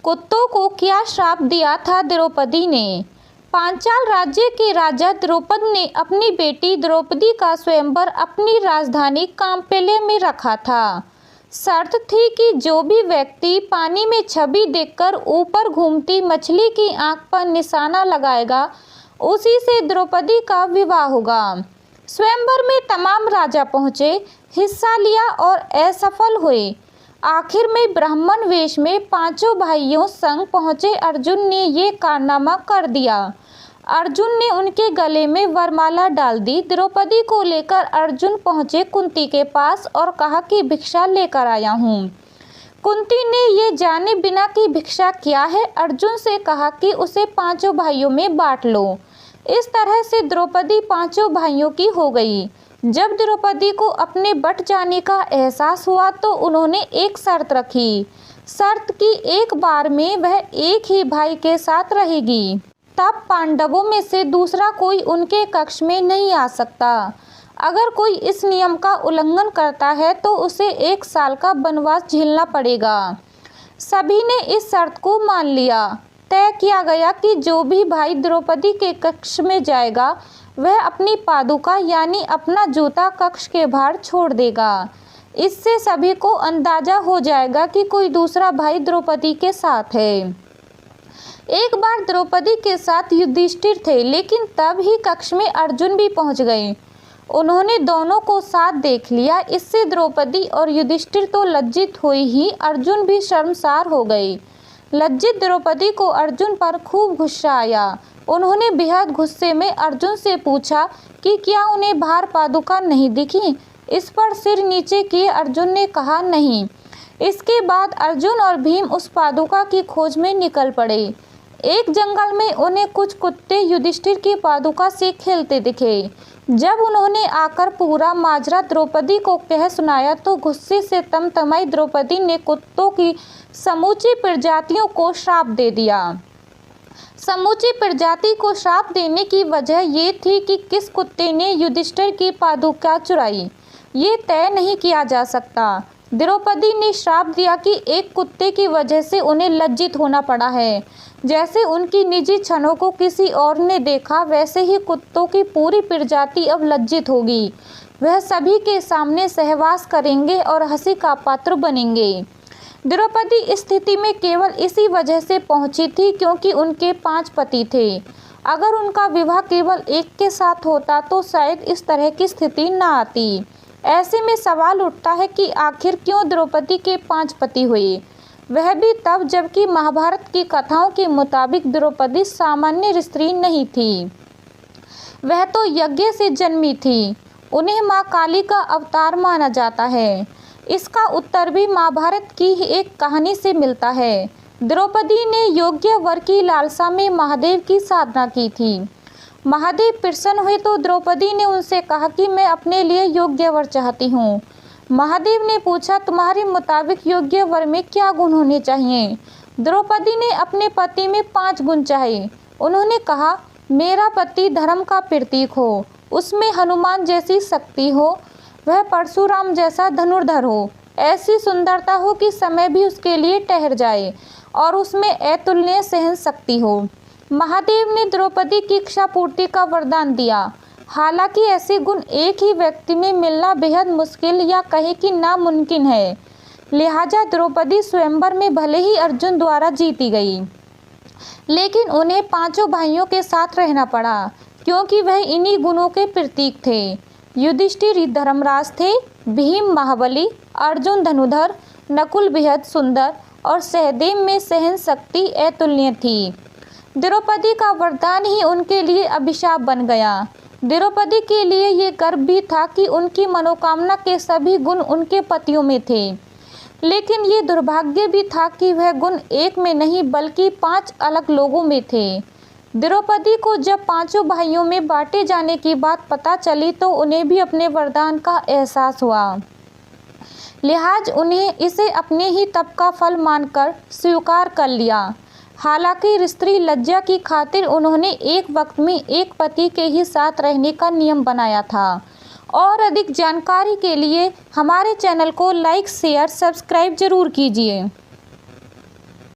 कुत्तों को क्या श्राप दिया था द्रौपदी ने। पांचाल राज्य के राजा द्रुपद ने अपनी बेटी द्रौपदी का स्वयंवर अपनी राजधानी कांपेल्य में रखा था। शर्त थी कि जो भी व्यक्ति पानी में छवि देखकर ऊपर घूमती मछली की आंख पर निशाना लगाएगा उसी से द्रौपदी का विवाह होगा। स्वयंवर में तमाम राजा पहुंचे, हिस्सा लिया और असफल हुए। आखिर में ब्राह्मण वेश में पांचों भाइयों संग पहुंचे अर्जुन ने ये कारनामा कर दिया। अर्जुन ने उनके गले में वरमाला डाल दी। द्रौपदी को लेकर अर्जुन पहुंचे कुंती के पास और कहा कि भिक्षा लेकर आया हूँ। कुंती ने ये जाने बिना कि भिक्षा क्या है अर्जुन से कहा कि उसे पांचों भाइयों में बांट लो। इस तरह से द्रौपदी पांचों भाइयों की हो गई। जब द्रौपदी को अपने बट जाने का एहसास हुआ तो उन्होंने एक शर्त रखी। शर्त की एक बार में वह एक ही भाई के साथ रहेगी। तब पांडवों में से दूसरा कोई उनके कक्ष में नहीं आ सकता। अगर कोई इस नियम का उल्लंघन करता है तो उसे 1 साल का वनवास झेलना पड़ेगा। सभी ने इस शर्त को मान लिया। तय किया गया कि जो भी भाई द्रौपदी के कक्ष में जाएगा वह अपनी पादुका यानी अपना जूता कक्ष के बाहर छोड़ देगा। इससे सभी को अंदाजा हो जाएगा कि कोई दूसरा भाई द्रौपदी के साथ है। एक बार द्रौपदी के साथ युधिष्ठिर थे, लेकिन तब ही कक्ष में अर्जुन भी पहुंच गए। उन्होंने दोनों को साथ देख लिया। इससे द्रौपदी और युधिष्ठिर तो लज्जित हुए ही, अर्जुन भी शर्मसार हो गए। लज्जित द्रौपदी को अर्जुन पर खूब गुस्सा आया। उन्होंने बेहद गुस्से में अर्जुन से पूछा कि क्या उन्हें बाहर पादुका नहीं दिखी। इस पर सिर नीचे किए अर्जुन ने कहा नहीं। इसके बाद अर्जुन और भीम उस पादुका की खोज में निकल पड़े। एक जंगल में उन्हें कुछ कुत्ते युधिष्ठिर की पादुका से खेलते दिखे। जब उन्होंने आकर पूरा माजरा द्रौपदी को कह सुनाया तो गुस्से से तमतमाई द्रौपदी ने कुत्तों की समूची प्रजातियों को श्राप दे दिया। समूची प्रजाति को श्राप देने की वजह ये थी कि किस कुत्ते ने युधिष्ठिर की पादुका चुराई, ये तय नहीं किया जा सकता। द्रौपदी ने श्राप दिया कि एक कुत्ते की वजह से उन्हें लज्जित होना पड़ा है। जैसे उनकी निजी क्षणों को किसी और ने देखा, वैसे ही कुत्तों की पूरी प्रजाति अब लज्जित होगी। वह सभी के सामने सहवास करेंगे और हंसी का पात्र बनेंगे। द्रौपदी इस स्थिति में केवल इसी वजह से पहुंची थी क्योंकि उनके 5 पति थे। अगर उनका विवाह केवल एक के साथ होता तो शायद इस तरह की स्थिति न आती। ऐसे में सवाल उठता है कि आखिर क्यों द्रौपदी के 5 पति हुए, वह भी तब जबकि महाभारत की कथाओं के मुताबिक द्रौपदी सामान्य स्त्री नहीं थी। वह तो यज्ञ से जन्मी थी। उन्हें माँ काली का अवतार माना जाता है। इसका उत्तर भी महाभारत की ही एक कहानी से मिलता है। द्रौपदी ने योग्य वर की लालसा में महादेव की साधना की थी। महादेव प्रसन्न हुए तो द्रौपदी ने उनसे कहा कि मैं अपने लिए योग्य वर चाहती हूँ। महादेव ने पूछा, तुम्हारे मुताबिक योग्य वर में क्या गुण होने चाहिए। द्रौपदी ने अपने पति में 5 गुण चाहे। उन्होंने कहा, मेरा पति धर्म का प्रतीक हो, उसमें हनुमान जैसी शक्ति हो, वह परशुराम जैसा धनुर्धर हो, ऐसी सुंदरता हो कि समय भी उसके लिए ठहर जाए और उसमें अतुलनीय सहन शक्ति हो। महादेव ने द्रौपदी की इच्छा पूर्ति का वरदान दिया। हालांकि ऐसे गुण एक ही व्यक्ति में मिलना बेहद मुश्किल या कहे कि नामुमकिन है। लिहाजा द्रौपदी स्वयंवर में भले ही अर्जुन द्वारा जीती गई, लेकिन उन्हें 5 भाइयों के साथ रहना पड़ा क्योंकि वह इन्हीं गुणों के प्रतीक थे। युधिष्ठिर धर्मराज थे, भीम महाबली, अर्जुन धनुधर, नकुल बेहद सुंदर और सहदेव में सहन शक्ति अतुलनीय थी। द्रौपदी का वरदान ही उनके लिए अभिशाप बन गया। द्रौपदी के लिए ये गर्व भी था कि उनकी मनोकामना के सभी गुण उनके पतियों में थे, लेकिन ये दुर्भाग्य भी था कि वह गुण एक में नहीं बल्कि 5 अलग लोगों में थे। द्रौपदी को जब 5 भाइयों में बांटे जाने की बात पता चली तो उन्हें भी अपने वरदान का एहसास हुआ। लिहाज उन्हें इसे अपने ही तप का फल मानकर स्वीकार कर लिया। हालांकि स्त्री लज्जा की खातिर उन्होंने एक वक्त में एक पति के ही साथ रहने का नियम बनाया था। और अधिक जानकारी के लिए हमारे चैनल को लाइक, शेयर, सब्सक्राइब जरूर कीजिए।